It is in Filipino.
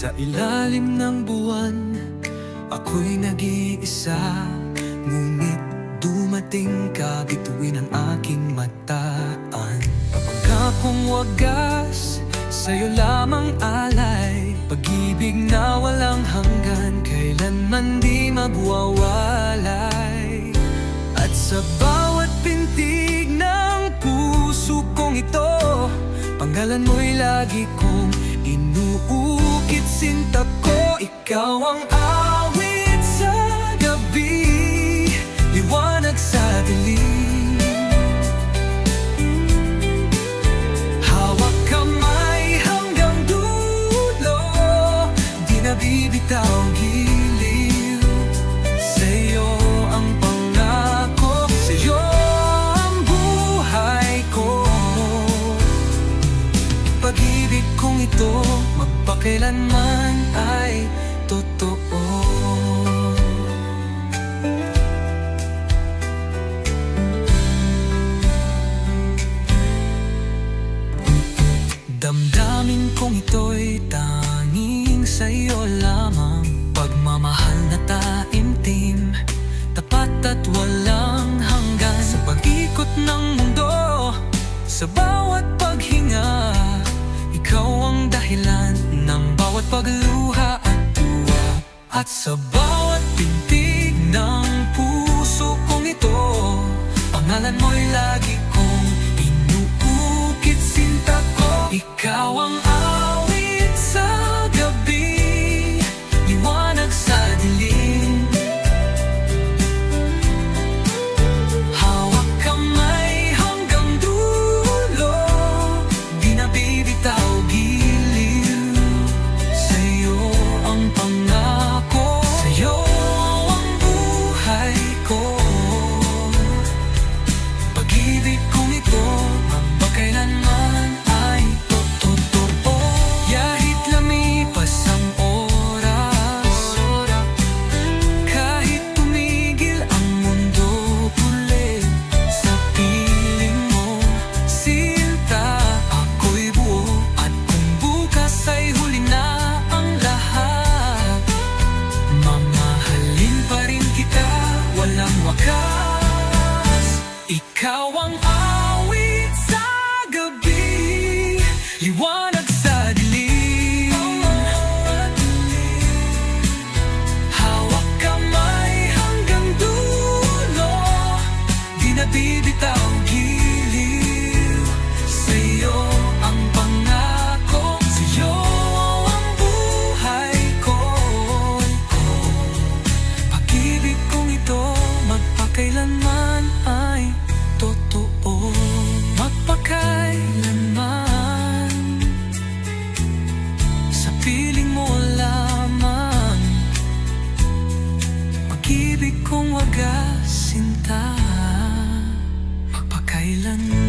Sa ilalim ng buwan, ako'y nag-iisa. Ngunit dumating ka, bituin ang aking mataan. Pangakong wagas, sa'yo lamang alay. Pag-ibig na walang hanggan, kailanman di magwawalay. At sa bawat pintig ng puso kong ito, pangalan mo'y lagi kong inuukit. Sinta ko, ikaw ang awit sa gabi, liwanag sa dilim. Hawak kamay hanggang dulo, di nabibitaw giliw. Sa'yo ang pangako, sa'yo ang buhay ko. Pag-ibig kong ito, magpakailanman ay totoo. Damdamin kong ito'y tanging sa'yo lamang. Pagmamahal na taimtim, tapat at walang hanggan. Sa pag-ikot ng mundo, sa bawat paghinga, ikaw ang dahilan ng bawat pagluha at tuwa. At sa bawat pintig ng puso kong ito, pangalan mo'y lagi kong inuukit. Sinta ko, ikaw ang awit sa gabi, liwanag sa dilim. Hawak kamay hanggang dulo, di nabibitaw giliw. Sa'yo ang pangako, sa'yo ang buhay ko. Pag-ibig kong ito, magpakailanman ay totoo. Kahit lumipas ang oras, kahit tumigil ang mundo, ulit sa piling mo, sinta, ako'y buo. At kung bukas ay huli na ang lahat, mamahalin pa rin kita, walang wakas. Ikaw ang awit sa gabi, liwanag sa dilim. Hawak kamay hanggang dulo, di nabibitaw giliw. Sa'yo ang pangako, sa'yo ang buhay ko. Pag-ibig kong ito, magpakailanman ay totoo. Magpakailanman, sa piling mo lamang. Pag-ibig kong wagas, sinta, magpakailanman.